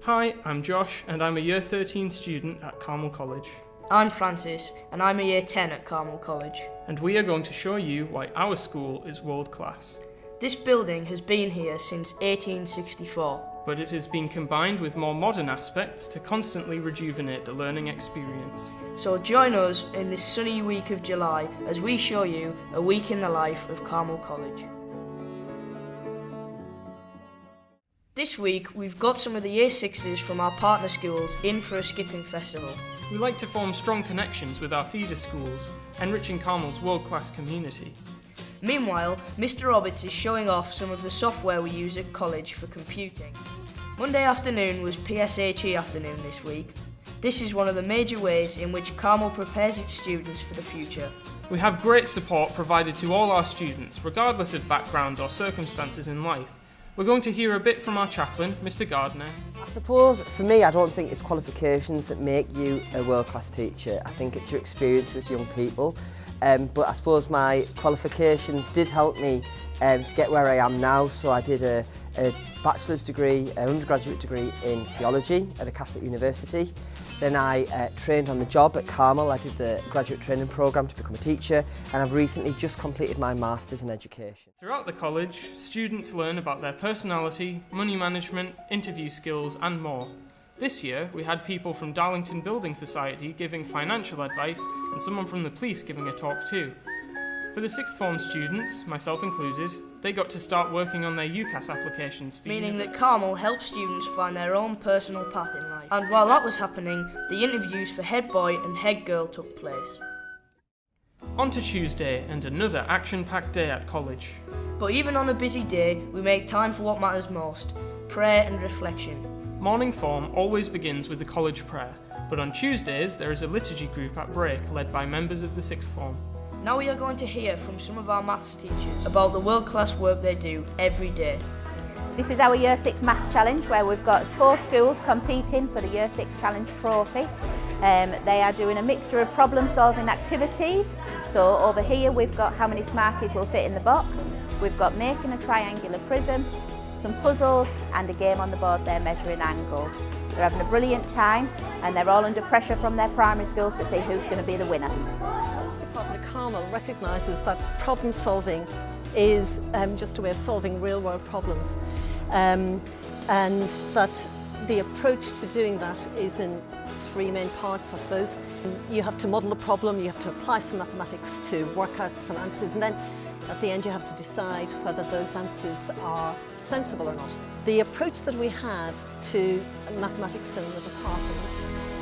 Hi, I'm Josh and I'm a Year 13 student at Carmel College. I'm Francis and I'm a Year 10 at Carmel College. And we are going to show you why our school is world class. This building has been here since 1864. But it has been combined with more modern aspects to constantly rejuvenate the learning experience. So join us in this sunny week of July as we show you a week in the life of Carmel College. This week we've got some of the Year 6s from our partner schools in for a skipping festival. We like to form strong connections with our feeder schools, enriching Carmel's world-class community. Meanwhile, Mr. Roberts is showing off some of the software we use at college for computing. Monday afternoon was PSHE afternoon this week. This is one of the major ways in which Carmel prepares its students for the future. We have great support provided to all our students, regardless of background or circumstances in life. We're going to hear a bit from our chaplain, Mr. Gardner. I suppose, for me, I don't think it's qualifications that make you a world-class teacher. I think it's your experience with young people. But I suppose my qualifications did help me to get where I am now. So I did a bachelor's degree, an undergraduate degree in theology at a Catholic university. Then I trained on the job at Carmel. I did the graduate training programme to become a teacher, and I've recently just completed my master's in education. Throughout the college, students learn about their personality, money management, interview skills and more. This year, we had people from Darlington Building Society giving financial advice and someone from the police giving a talk too. For the sixth form students, myself included, they got to start working on their UCAS applications. Meaning that Carmel helps students find their own personal path in life. And while that was happening, the interviews for head boy and head girl took place. On to Tuesday and another action-packed day at college. But even on a busy day, we make time for what matters most, prayer and reflection. Morning form always begins with a college prayer, but on Tuesdays there is a liturgy group at break led by members of the sixth form. Now we are going to hear from some of our maths teachers about the world-class work they do every day. This is our Year 6 Maths Challenge, where we've got 4 schools competing for the Year 6 Challenge trophy. They are doing a mixture of problem-solving activities. So over here we've got how many Smarties will fit in the box. We've got making a triangular prism, some puzzles and a game on the board there measuring angles. They're having a brilliant time and they're all under pressure from their primary schools to see who's going to be the winner. The Department of Carmel recognises that problem solving is just a way of solving real world problems, and that the approach to doing that is in 3 main parts, I suppose. You have to model the problem, you have to apply some mathematics to work out some answers, and then at the end you have to decide whether those answers are sensible or not. The approach that we have to mathematics in the department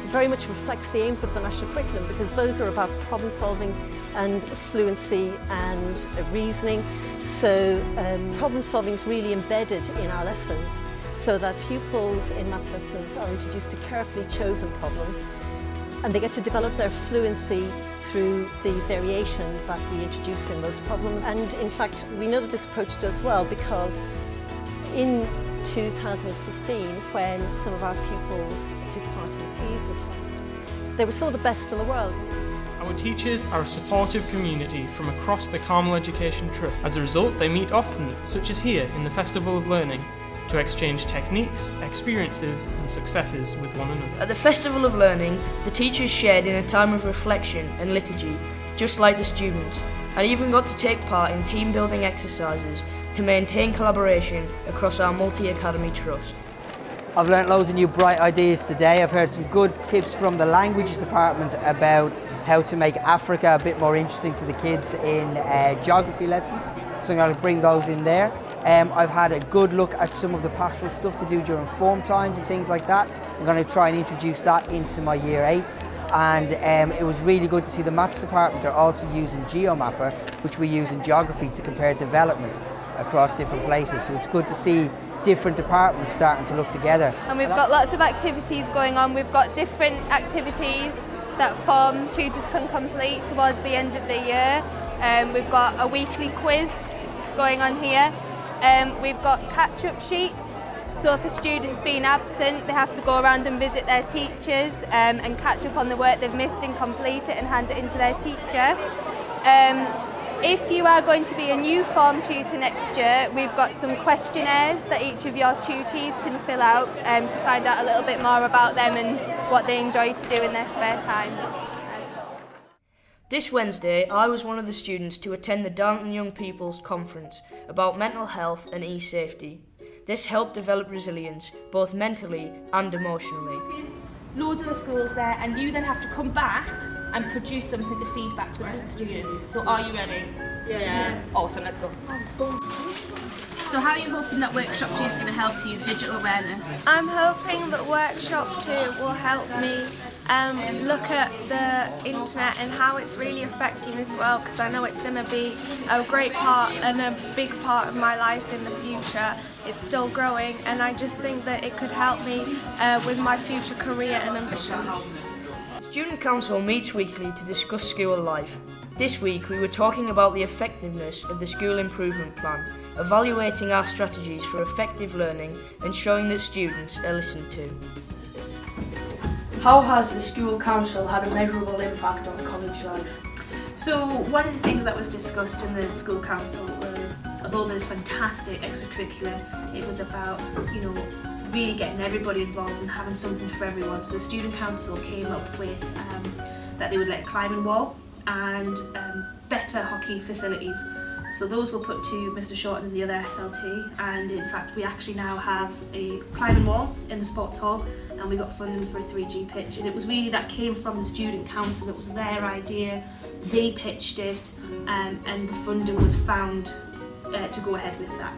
very much reflects the aims of the national curriculum, because those are about problem solving and fluency and reasoning. So problem solving is really embedded in our lessons, so that pupils in maths lessons are introduced to carefully chosen problems and they get to develop their fluency through the variation that we introduce in those problems. And in fact, we know that this approach does well because in 2015, when some of our pupils took part in the PISA test, they were some of the best in the world. Our teachers are a supportive community from across the Carmel Education Trust. As a result, they meet often, such as here in the Festival of Learning, to exchange techniques, experiences and successes with one another. At the Festival of Learning, the teachers shared in a time of reflection and liturgy, just like the students, and even got to take part in team building exercises to maintain collaboration across our multi-academy trust. I've learnt loads of new bright ideas today. I've heard some good tips from the languages department about how to make Africa a bit more interesting to the kids in geography lessons. So I'm going to bring those in there. I've had a good look at some of the pastoral stuff to do during form times and things like that. I'm going to try and introduce that into my Year 8s. And it was really good to see the maths department are also using GeoMapper, which we use in geography to compare development across different places. So it's good to see different departments starting to look together. And we've got lots of activities going on. We've got different activities that form tutors can complete towards the end of the year. We've got a weekly quiz going on here. We've got catch-up sheets. So for students being absent, they have to go around and visit their teachers and catch up on the work they've missed and complete it and hand it in to their teacher. If you are going to be a new form tutor next year, we've got some questionnaires that each of your tutees can fill out to find out a little bit more about them and what they enjoy to do in their spare time. This Wednesday, I was one of the students to attend the Darlington Young People's Conference about mental health and e-safety. This helped develop resilience, both mentally and emotionally. Loads of the schools there, and you then have to come back and produce something to feed back to the rest of the students. So are you ready? Yeah. Awesome, let's go. So how are you hoping that Workshop 2 is going to help you, digital awareness? I'm hoping that Workshop 2 will help me look at the internet and how it's really affecting this world, because I know it's going to be a great part and a big part of my life in the future. It's still growing, and I just think that it could help me with my future career and ambitions. Student Council meets weekly to discuss school life. This week we were talking about the effectiveness of the School Improvement Plan, evaluating our strategies for effective learning and showing that students are listened to. How has the School Council had a measurable impact on college life? So one of the things that was discussed in the school council was, although there's fantastic extracurricular, it was about, really getting everybody involved and having something for everyone. So the student council came up with that they would let climbing wall and better hockey facilities. So those were put to Mr. Shorten and the other SLT, and in fact we actually now have a climbing wall in the sports hall, and we got funding for a 3G pitch, and it was really that came from the student council. It was their idea, they pitched it, and the funding was found to go ahead with that.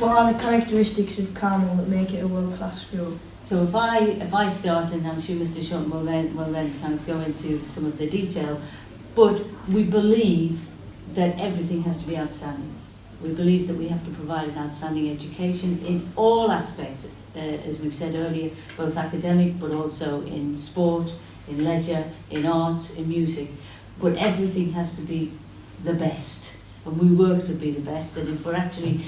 What are the characteristics of Carmel that make it a world-class school? So if I start, and I'm sure Mr. Shorten will then kind of go into some of the detail, but we believe that everything has to be outstanding. We believe that we have to provide an outstanding education in all aspects, as we've said earlier, both academic but also in sport, in leisure, in arts, in music. But everything has to be the best. And we work to be the best, and if we're actually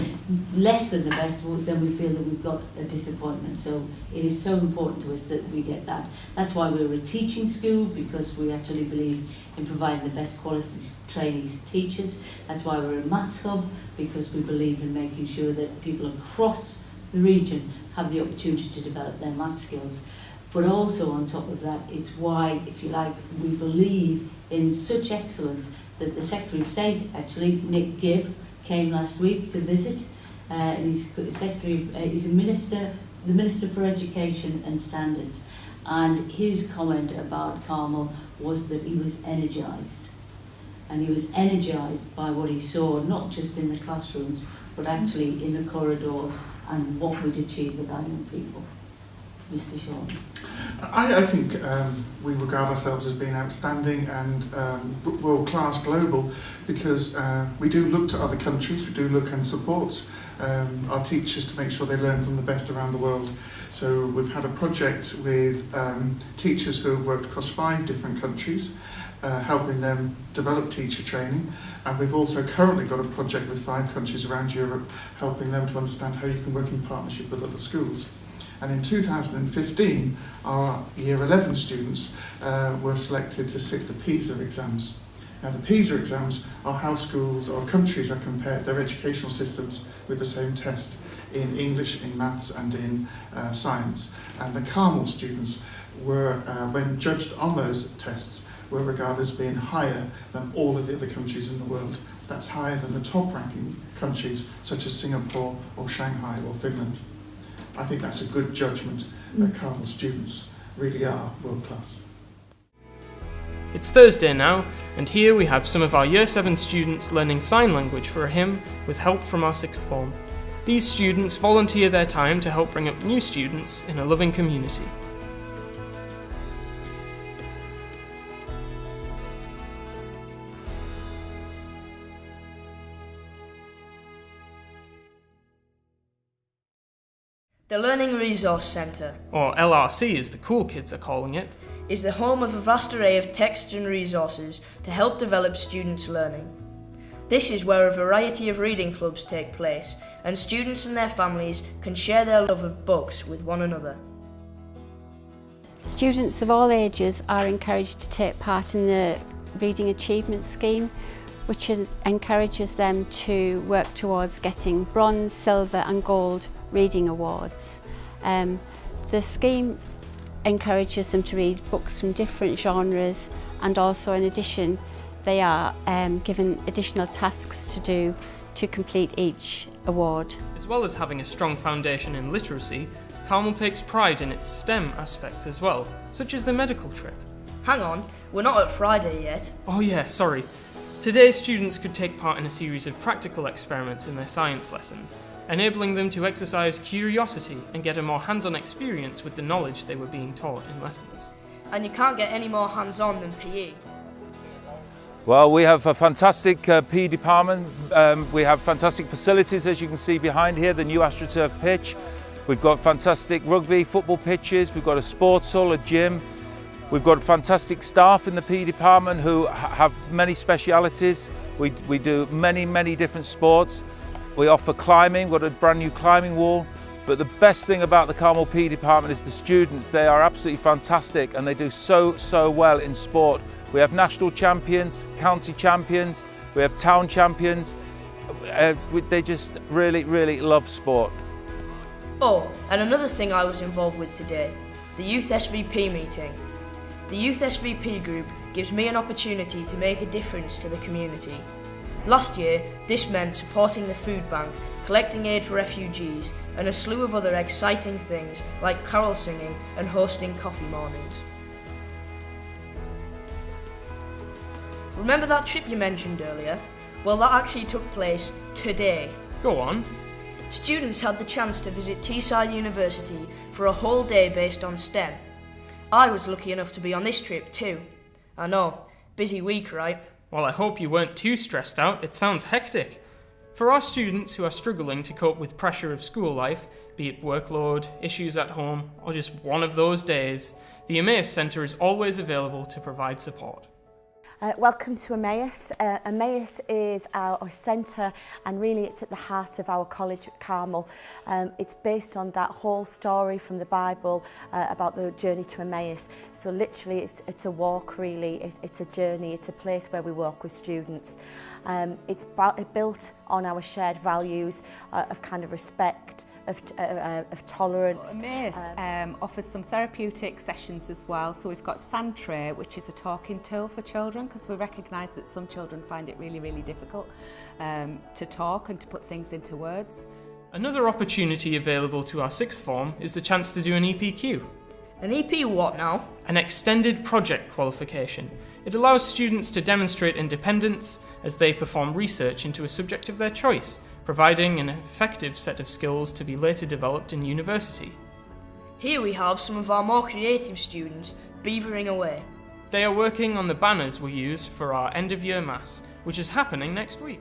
less than the best, then we feel that we've got a disappointment. So it is so important to us that we get that. That's why we're a teaching school, because we actually believe in providing the best quality trainees teachers. That's why we're a maths hub, because we believe in making sure that people across the region have the opportunity to develop their maths skills. But also on top of that, it's why, if you like, we believe in such excellence that the Secretary of State, actually, Nick Gibb, came last week to visit. He's a minister, the Minister for Education and Standards, and his comment about Carmel was that he was energised. And he was energised by what he saw, not just in the classrooms, but actually in the corridors and what we'd achieve with our young people. Mr. Shaw. I think we regard ourselves as being outstanding and world-class global, because we do look to other countries, we do look and support our teachers to make sure they learn from the best around the world. So we've had a project with teachers who have worked across 5 different countries, helping them develop teacher training, and we've also currently got a project with 5 countries around Europe, helping them to understand how you can work in partnership with other schools. And in 2015, our Year 11 students were selected to sit the PISA exams. Now the PISA exams are how schools or countries are compared their educational systems with the same test in English, in maths and in science. And the Carmel students were, when judged on those tests, were regarded as being higher than all of the other countries in the world. That's higher than the top ranking countries such as Singapore or Shanghai or Finland. I think that's a good judgment that Carmel students really are world class. It's Thursday now, and here we have some of our Year 7 students learning sign language for a hymn with help from our 6th form. These students volunteer their time to help bring up new students in a loving community. The Learning Resource Centre, or LRC as the cool kids are calling it, is the home of a vast array of texts and resources to help develop students' learning. This is where a variety of reading clubs take place, and students and their families can share their love of books with one another. Students of all ages are encouraged to take part in the Reading Achievement Scheme, which encourages them to work towards getting bronze, silver and gold reading awards. The scheme encourages them to read books from different genres, and also in addition they are given additional tasks to do to complete each award. As well as having a strong foundation in literacy, Carmel takes pride in its STEM aspects as well, such as the medical trip. Hang on, we're not at Friday yet. Oh yeah, sorry. Today students could take part in a series of practical experiments in their science lessons, enabling them to exercise curiosity and get a more hands-on experience with the knowledge they were being taught in lessons. And you can't get any more hands-on than PE. Well, we have a fantastic PE department. We have fantastic facilities, as you can see behind here, the new AstroTurf pitch. We've got fantastic rugby, football pitches. We've got a sports hall, a gym. We've got fantastic staff in the PE department who have many specialities. We do many different sports. We offer climbing. We've got a brand new climbing wall. But the best thing about the Carmel PE department is the students. They are absolutely fantastic and they do so well in sport. We have national champions, county champions, we have town champions. They just really love sport. Oh, and another thing I was involved with today, the Youth SVP meeting. The Youth SVP group gives me an opportunity to make a difference to the community. Last year, this meant supporting the food bank, collecting aid for refugees, and a slew of other exciting things like carol singing and hosting coffee mornings. Remember that trip you mentioned earlier? Well, that actually took place today. Go on. Students had the chance to visit Teesside University for a whole day based on STEM. I was lucky enough to be on this trip too. I know, busy week, right? Well, I hope you weren't too stressed out. It sounds hectic. For our students who are struggling to cope with pressure of school life, be it workload, issues at home, or just one of those days, the Emmaus Centre is always available to provide support. Welcome to Emmaus. Emmaus is our centre, and really it's at the heart of our college at Carmel. It's based on that whole story from the Bible about the journey to Emmaus. So literally it's a walk really, it's a journey, it's a place where we walk with students. It's built on our shared values of kind of respect, of tolerance. Emmaus offers some therapeutic sessions as well. So we've got Sandtray, which is a talking tool for children, because we recognise that some children find it really difficult to talk and to put things into words. Another opportunity available to our sixth form is the chance to do an EPQ. An EP what now? An extended project qualification. It allows students to demonstrate independence as they perform research into a subject of their choice, providing an effective set of skills to be later developed in university. Here we have some of our more creative students beavering away. They are working on the banners we use for our end-of-year mass, which is happening next week.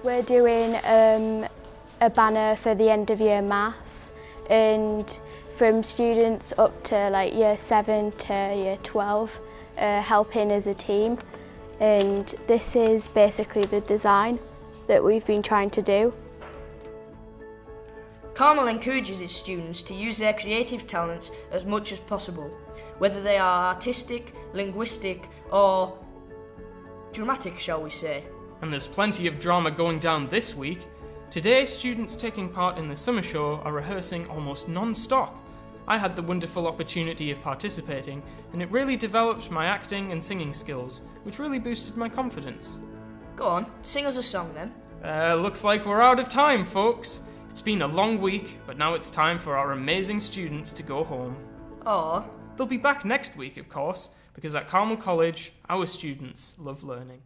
We're doing a banner for the end-of-year mass, and from students up to like year 7 to year 12, helping as a team. And this is basically the design that we've been trying to do. Carmel encourages its students to use their creative talents as much as possible, whether they are artistic, linguistic or dramatic, shall we say. And there's plenty of drama going down this week. Today, students taking part in the summer show are rehearsing almost non-stop. I had the wonderful opportunity of participating, and it really developed my acting and singing skills, which really boosted my confidence. Go on, sing us a song then. Looks like we're out of time, folks. It's been a long week, but now it's time for our amazing students to go home. Aww. They'll be back next week, of course, because at Carmel College, our students love learning.